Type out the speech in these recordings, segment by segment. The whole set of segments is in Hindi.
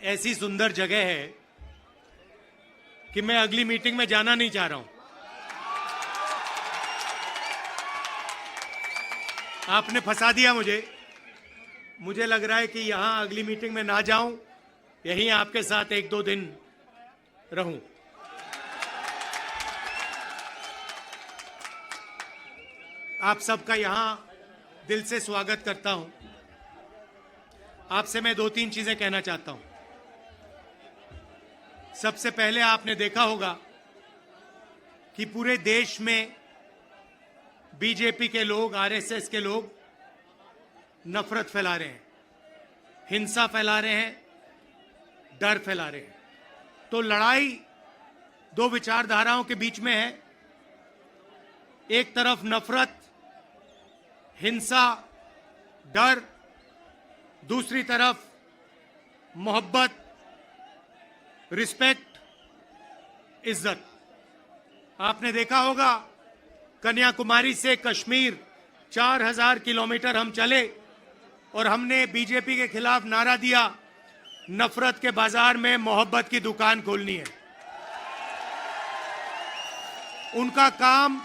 ऐसी सुंदर जगह है कि मैं अगली मीटिंग में जाना नहीं चाह रहा हूं। आपने फंसा दिया मुझे लग रहा है कि यहां अगली मीटिंग में ना जाऊं, यहीं आपके साथ एक दो दिन रहूं। आप सबका यहां दिल से स्वागत करता हूं। आपसे मैं दो तीन चीजें कहना चाहता हूं। सबसे पहले आपने देखा होगा कि पूरे देश में बीजेपी के लोग, आरएसएस के लोग नफरत फैला रहे हैं, हिंसा फैला रहे हैं, डर फैला रहे हैं। तो लड़ाई दो विचारधाराओं के बीच में है। एक तरफ नफरत, हिंसा, डर, दूसरी तरफ मोहब्बत, रिस्पेक्ट, इज्जत। आपने देखा होगा कन्याकुमारी से कश्मीर 4000 किलोमीटर हम चले और हमने बीजेपी के खिलाफ नारा दिया, नफरत के बाजार में मोहब्बत की दुकान खोलनी है। उनका काम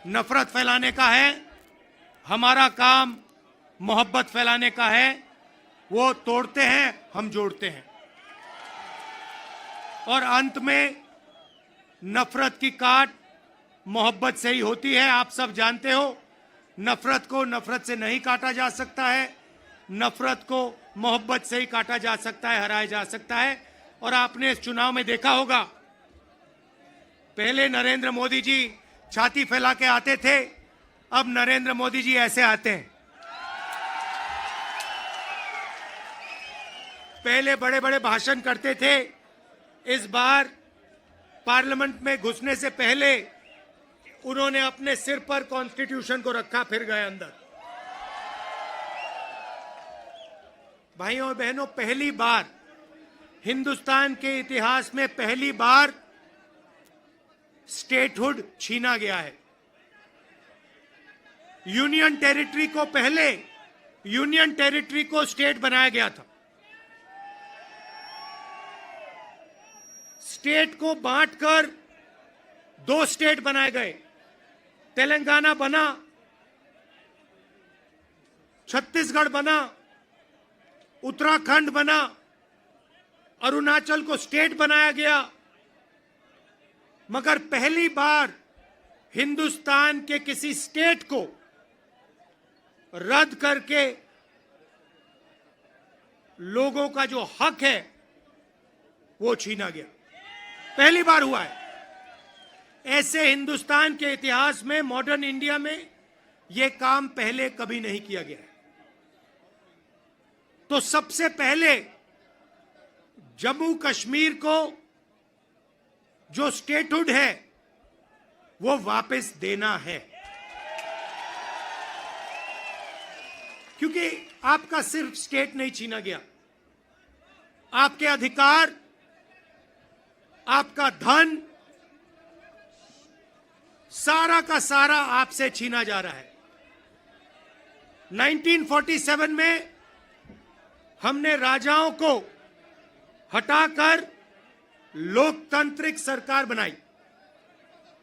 नफरत फैलाने का है, हमारा काम मोहब्बत फैलाने का है। वो तोड़ते हैं, हम जोड़ते हैं, और अंत में नफरत की काट मोहब्बत से ही होती है। आप सब जानते हो, नफरत को नफरत से नहीं काटा जा सकता है, नफरत को मोहब्बत से ही काटा जा सकता है, हराया जा सकता है। और आपने इस चुनाव में देखा होगा, पहले नरेंद्र मोदी जी छाती फैला के आते थे, अब नरेंद्र मोदी जी ऐसे आते हैं। पहले बड़े बड़े भाषण करते थे, इस बार पार्लियामेंट में घुसने से पहले उन्होंने अपने सिर पर कॉन्स्टिट्यूशन को रखा, फिर गए अंदर। भाइयों और बहनों, पहली बार हिंदुस्तान के इतिहास में पहली बार स्टेटहुड छीना गया है। यूनियन टेरिटरी को पहले यूनियन टेरिटरी को स्टेट बनाया गया था। स्टेट को बांटकर दो स्टेट बनाए गए, तेलंगाना बना, छत्तीसगढ़ बना, उत्तराखंड बना, अरुणाचल को स्टेट बनाया गया। मगर पहली बार हिंदुस्तान के किसी स्टेट को रद्द करके लोगों का जो हक है वो छीना गया। पहली बार हुआ है। ऐसे हिंदुस्तान के इतिहास में, मॉडर्न इंडिया में यह काम पहले कभी नहीं किया गया है। तो सबसे पहले जम्मू कश्मीर को जो स्टेटहुड है वो वापस देना है, क्योंकि आपका सिर्फ स्टेट नहीं छीना गया, आपके अधिकार, आपका धन, सारा का सारा आपसे छीना जा रहा है। 1947 में हमने राजाओं को हटाकर लोकतांत्रिक सरकार बनाई,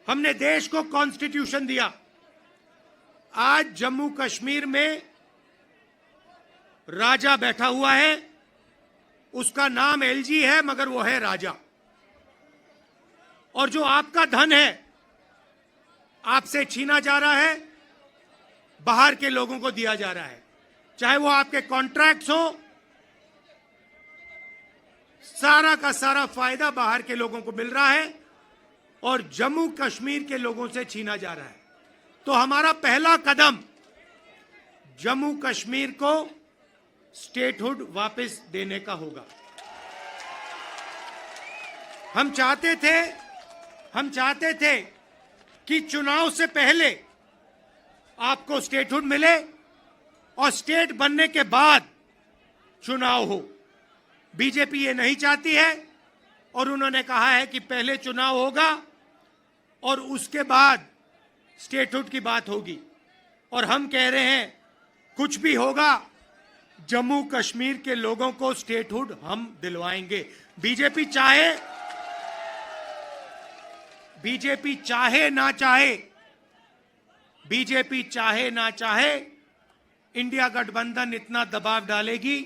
हमने देश को कॉन्स्टिट्यूशन दिया। आज जम्मू कश्मीर में राजा बैठा हुआ है, उसका नाम एलजी है, मगर वो है राजा। और जो आपका धन है आपसे छीना जा रहा है, बाहर के लोगों को दिया जा रहा है, चाहे वो आपके कॉन्ट्रैक्ट्स हो, सारा का सारा फायदा बाहर के लोगों को मिल रहा है और जम्मू कश्मीर के लोगों से छीना जा रहा है। तो हमारा पहला कदम जम्मू कश्मीर को स्टेटहुड वापस देने का होगा। हम चाहते थे कि चुनाव से पहले आपको स्टेटहुड मिले और स्टेट बनने के बाद चुनाव हो। बीजेपी ये नहीं चाहती है और उन्होंने कहा है कि पहले चुनाव होगा और उसके बाद स्टेटहुड की बात होगी। और हम कह रहे हैं कुछ भी होगा, जम्मू कश्मीर के लोगों को स्टेटहुड हम दिलवाएंगे। बीजेपी चाहे ना चाहे, इंडिया गठबंधन इतना दबाव डालेगी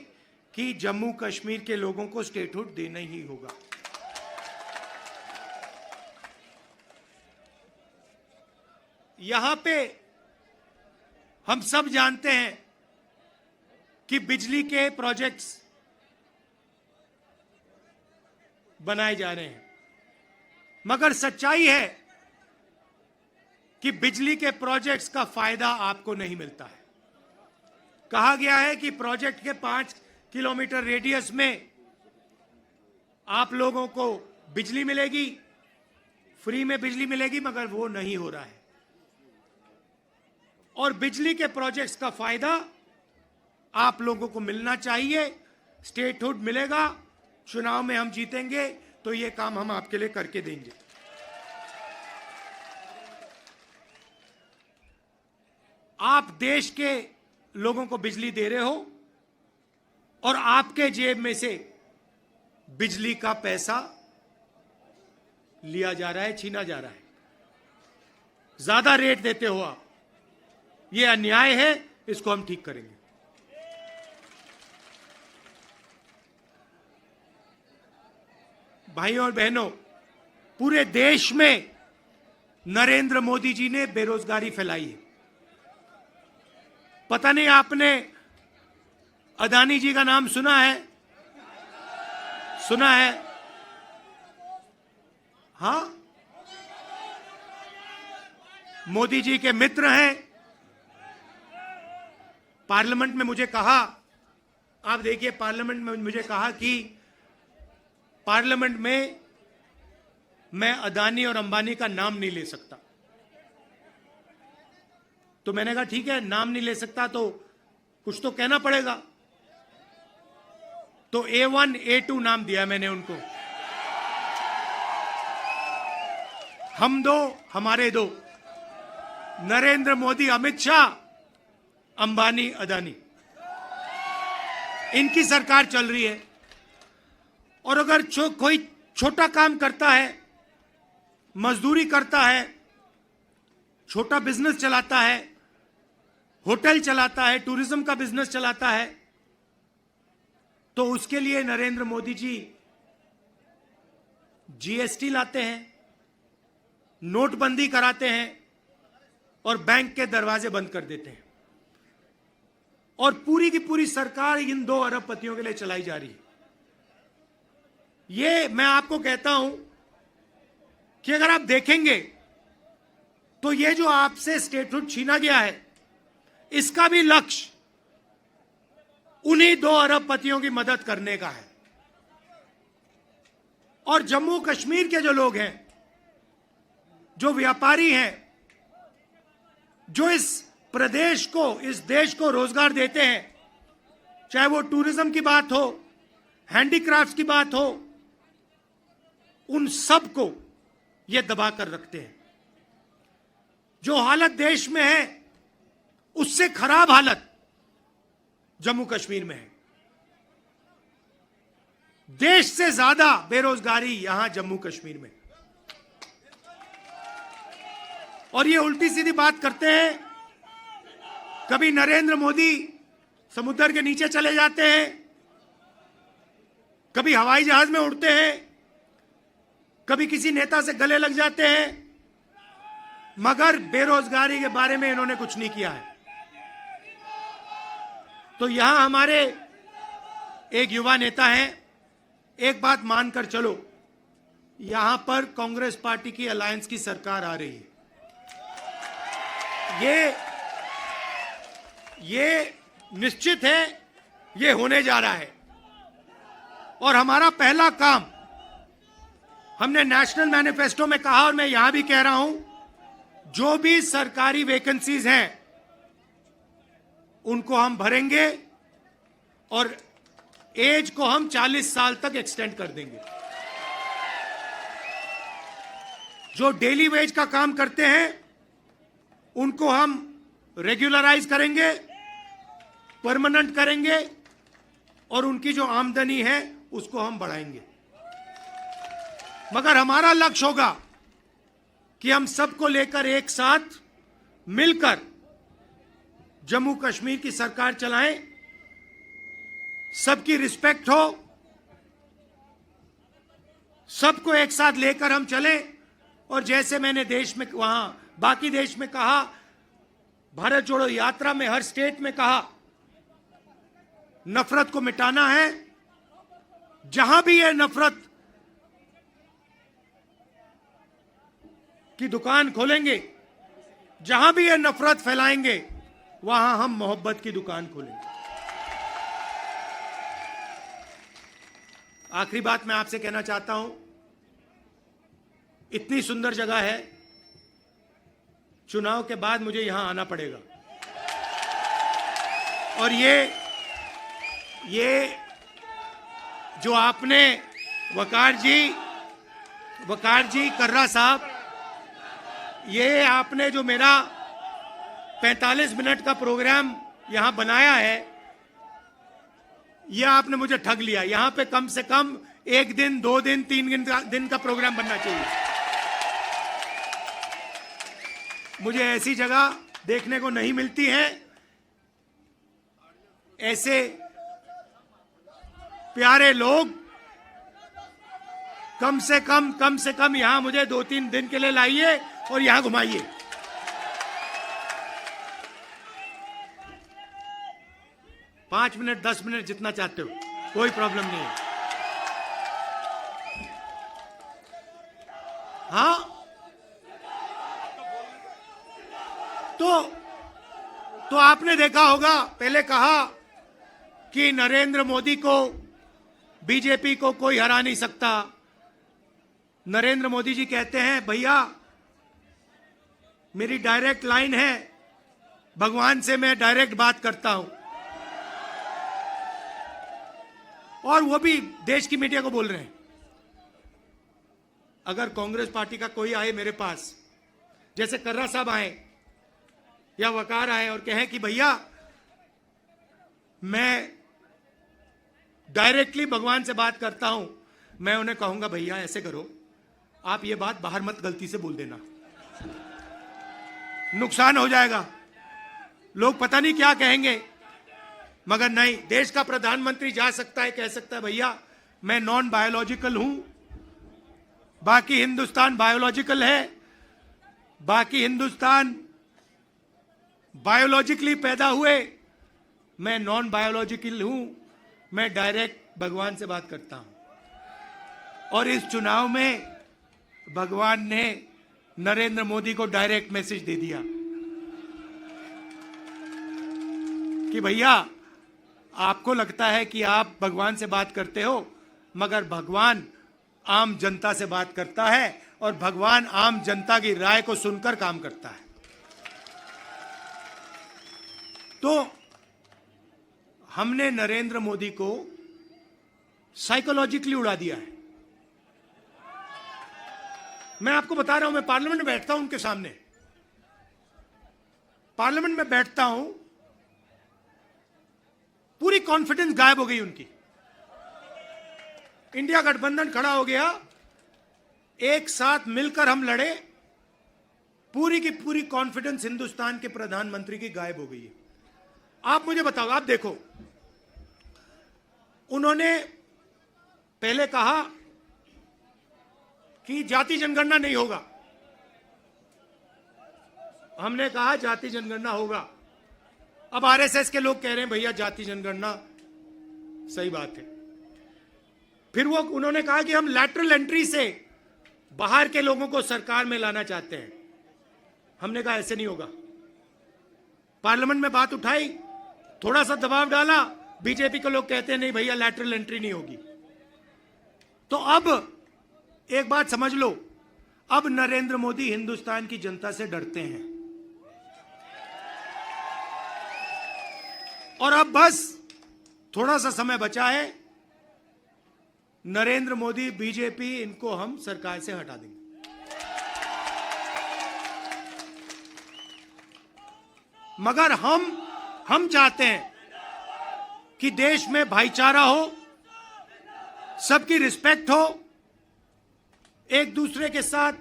कि जम्मू कश्मीर के लोगों को स्टेटहुड देना ही होगा। यहां पे हम सब जानते हैं कि बिजली के प्रोजेक्ट्स बनाए जा रहे हैं, मगर सच्चाई है कि बिजली के प्रोजेक्ट्स का फायदा आपको नहीं मिलता है। कहा गया है कि प्रोजेक्ट के 5 किलोमीटर रेडियस में आप लोगों को बिजली मिलेगी, फ्री में बिजली मिलेगी, मगर वो नहीं हो रहा है। और बिजली के प्रोजेक्ट्स का फायदा आप लोगों को मिलना चाहिए। स्टेटहुड मिलेगा, चुनाव में हम जीतेंगे तो ये काम हम आपके लिए करके देंगे। आप देश के लोगों को बिजली दे रहे हो और आपके जेब में से बिजली का पैसा लिया जा रहा है, छीना जा रहा है, ज्यादा रेट देते हो आप। ये अन्याय है, इसको हम ठीक करेंगे। भाइयों और बहनों, पूरे देश में नरेंद्र मोदी जी ने बेरोजगारी फैलाई है। पता नहीं आपने अदानी जी का नाम सुना है? सुना है? हां, मोदी जी के मित्र हैं। पार्लियामेंट में मुझे कहा, आप देखिए, पार्लियामेंट में मुझे कहा कि पार्लियामेंट में मैं अदानी और अंबानी का नाम नहीं ले सकता। तो मैंने कहा ठीक है, नाम नहीं ले सकता तो कुछ तो कहना पड़ेगा। तो A1 A2 नाम दिया मैंने उनको। हम दो, हमारे दो, नरेंद्र मोदी, अमित शाह, अंबानी, अदानी, इनकी सरकार चल रही है। और अगर कोई छोटा काम करता है, मजदूरी करता है, छोटा बिजनेस चलाता है, होटल चलाता है, टूरिज्म का बिजनेस चलाता है, तो उसके लिए नरेंद्र मोदी जी जीएसटी लाते हैं, नोटबंदी कराते हैं और बैंक के दरवाजे बंद कर देते हैं। और पूरी की पूरी सरकार इन 2 अरबपतियों के लिए चलाई जा रही है। ये मैं आपको कहता हूं कि अगर आप देखेंगे तो ये जो आपसे स्टेटहुड छीना गया है, इसका भी लक्ष्य उन्हीं 2 अरबपतियों की मदद करने का है। और जम्मू कश्मीर के जो लोग हैं, जो व्यापारी हैं, जो इस प्रदेश को, इस देश को रोजगार देते हैं, चाहे वो टूरिज्म की बात हो, हैंडीक्राफ्ट्स की बात हो, उन सब को ये दबा कर रखते हैं। जो हालत देश में है, उससे खराब हालत जम्मू कश्मीर में है। देश से ज्यादा बेरोजगारी यहां जम्मू कश्मीर में। और ये उल्टी सीधी बात करते हैं। कभी नरेंद्र मोदी समुद्र के नीचे चले जाते हैं, कभी हवाई जहाज में उड़ते हैं, कभी किसी नेता से गले लग जाते हैं, मगर बेरोजगारी के बारे में इन्होंने कुछ नहीं किया है। तो यहां हमारे एक युवा नेता हैं, एक बात मानकर चलो, यहां पर कांग्रेस पार्टी की अलायंस की सरकार आ रही है। ये निश्चित है, ये होने जा रहा है। और हमारा पहला काम, हमने नेशनल मैनिफेस्टो में कहा और मैं यहां भी कह रहा हूं, जो भी सरकारी वैकेंसीज हैं उनको हम भरेंगे और एज को हम 40 साल तक एक्सटेंड कर देंगे। जो डेली वेज का काम करते हैं उनको हम रेगुलराइज करेंगे, परमानेंट करेंगे और उनकी जो आमदनी है उसको हम बढ़ाएंगे। मगर हमारा लक्ष्य होगा कि हम सबको लेकर एक साथ मिलकर जम्मू कश्मीर की सरकार चलाएं, सबकी रिस्पेक्ट हो, सबको एक साथ लेकर हम चलें। और जैसे मैंने देश में वहां बाकी देश में कहा, भारत जोड़ो यात्रा में हर स्टेट में कहा, नफरत को मिटाना है। जहां भी ये नफरत की दुकान खोलेंगे, जहां भी ये नफरत फैलाएंगे, वहां हम मोहब्बत की दुकान खोलेंगे। आखिरी बात मैं आपसे कहना चाहता हूं, इतनी सुंदर जगह है, चुनाव के बाद मुझे यहां आना पड़ेगा। और ये जो आपने वकार जी कर्रा साहब, ये आपने जो मेरा 45 मिनट का प्रोग्राम यहां बनाया है, यह आपने मुझे ठग लिया। यहां पे कम से कम 1 दिन, 2 दिन, 3 दिन का प्रोग्राम बनना चाहिए। मुझे ऐसी जगह देखने को नहीं मिलती है। ऐसे प्यारे लोग कम से कम यहां मुझे 2-3 दिन के लिए लाइए और यहां घुमाइए। पांच मिनट, 10 मिनट, जितना चाहते हो, कोई प्रॉब्लम नहीं है। हाँ, तो आपने देखा होगा, पहले कहा कि नरेंद्र मोदी को, बीजेपी को कोई हरा नहीं सकता। नरेंद्र मोदी जी कहते हैं, भैया मेरी डायरेक्ट लाइन है, भगवान से मैं डायरेक्ट बात करता हूं। और वो भी देश की मीडिया को बोल रहे हैं। अगर कांग्रेस पार्टी का कोई आए मेरे पास, जैसे कर्रा साहब आए या वकार आए और कहें कि भैया मैं डायरेक्टली भगवान से बात करता हूं, मैं उन्हें कहूंगा भैया ऐसे करो, आप ये बात बाहर मत गलती से बोल देना, नुकसान हो जाएगा, लोग पता नहीं क्या कहेंगे। मगर नहीं, देश का प्रधानमंत्री जा सकता है, कह सकता है भैया मैं नॉन बायोलॉजिकल हूं, बाकी हिंदुस्तान बायोलॉजिकल है, बाकी हिंदुस्तान बायोलॉजिकली पैदा हुए, मैं नॉन बायोलॉजिकल हूं, मैं डायरेक्ट भगवान से बात करता हूं। और इस चुनाव में भगवान ने नरेंद्र मोदी को डायरेक्ट मैसेज दे दिया कि भैया आपको लगता है कि आप भगवान से बात करते हो, मगर भगवान आम जनता से बात करता है और भगवान आम जनता की राय को सुनकर काम करता है। तो हमने नरेंद्र मोदी को साइकोलॉजिकली उड़ा दिया है। मैं आपको बता रहा हूं, मैं पार्लियामेंट में बैठता हूं, उनके सामने पार्लियामेंट में बैठता हूं, पूरी कॉन्फिडेंस गायब हो गई उनकी। इंडिया गठबंधन खड़ा हो गया, एक साथ मिलकर हम लड़े, पूरी की पूरी कॉन्फिडेंस हिंदुस्तान के प्रधानमंत्री की गायब हो गई है। आप मुझे बताओ, आप देखो, उन्होंने पहले कहा कि जाति जनगणना नहीं होगा, हमने कहा जाति जनगणना होगा। अब आरएसएस के लोग कह रहे हैं भैया जाति जनगणना सही बात है। फिर वो उन्होंने कहा कि हम लैटरल एंट्री से बाहर के लोगों को सरकार में लाना चाहते हैं। हमने कहा ऐसे नहीं होगा। पार्लियामेंट में बात उठाई, थोड़ा सा दबाव डाला, बीजेपी के लोग कहते हैं नहीं भैया लैटरल एंट्री नहीं होगी। तो अब एक बात समझ लो, अब नरेंद्र मोदी हिंदुस्तान की जनता से डरते हैं और अब बस थोड़ा सा समय बचा है, नरेंद्र मोदी, बीजेपी, इनको हम सरकार से हटा देंगे। मगर हम चाहते हैं कि देश में भाईचारा हो, सबकी रिस्पेक्ट हो, एक दूसरे के साथ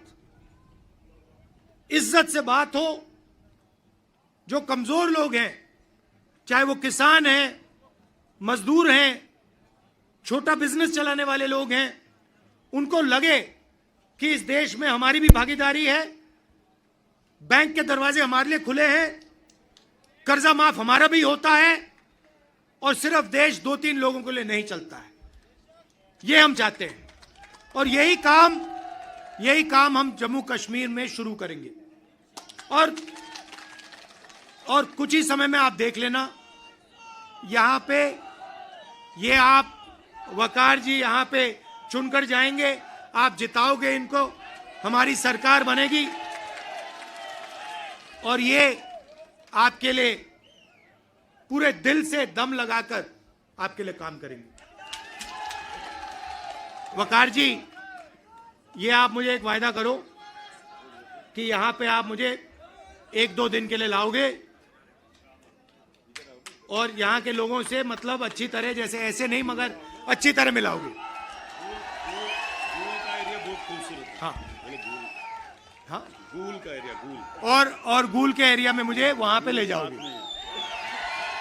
इज्जत से बात हो। जो कमजोर लोग हैं, चाहे वो किसान हैं, मजदूर हैं, छोटा बिजनेस चलाने वाले लोग हैं, उनको लगे कि इस देश में हमारी भी भागीदारी है, बैंक के दरवाजे हमारे लिए खुले हैं, कर्जा माफ हमारा भी होता है और सिर्फ देश 2-3 लोगों के लिए नहीं चलता है। ये हम चाहते हैं और यही काम हम जम्मू कश्मीर में शुरू करेंगे। और कुछ ही समय में आप देख लेना, यहां पे ये आप वकार जी यहां पे चुनकर जाएंगे, आप जिताओगे इनको, हमारी सरकार बनेगी और ये आपके लिए पूरे दिल से दम लगाकर आपके लिए काम करेंगे। वकार जी, ये आप मुझे एक वायदा करो कि यहां पे आप मुझे 1-2 दिन के लिए लाओगे और यहां के लोगों से मतलब अच्छी तरह, जैसे ऐसे नहीं मगर अच्छी तरह मिलाओगे। गूल का एरिया बहुत खूबसूरत है। हाँ हाँ, गूल का एरिया, गूल और गूल के एरिया में मुझे वहां पे ले जाओगे।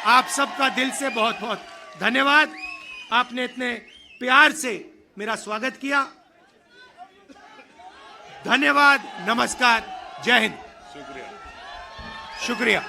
आप सबका दिल से बहुत बहुत धन्यवाद। आपने इतने प्यार से मेरा स्वागत किया। धन्यवाद, नमस्कार, जय हिंद, शुक्रिया। शुक्रिया।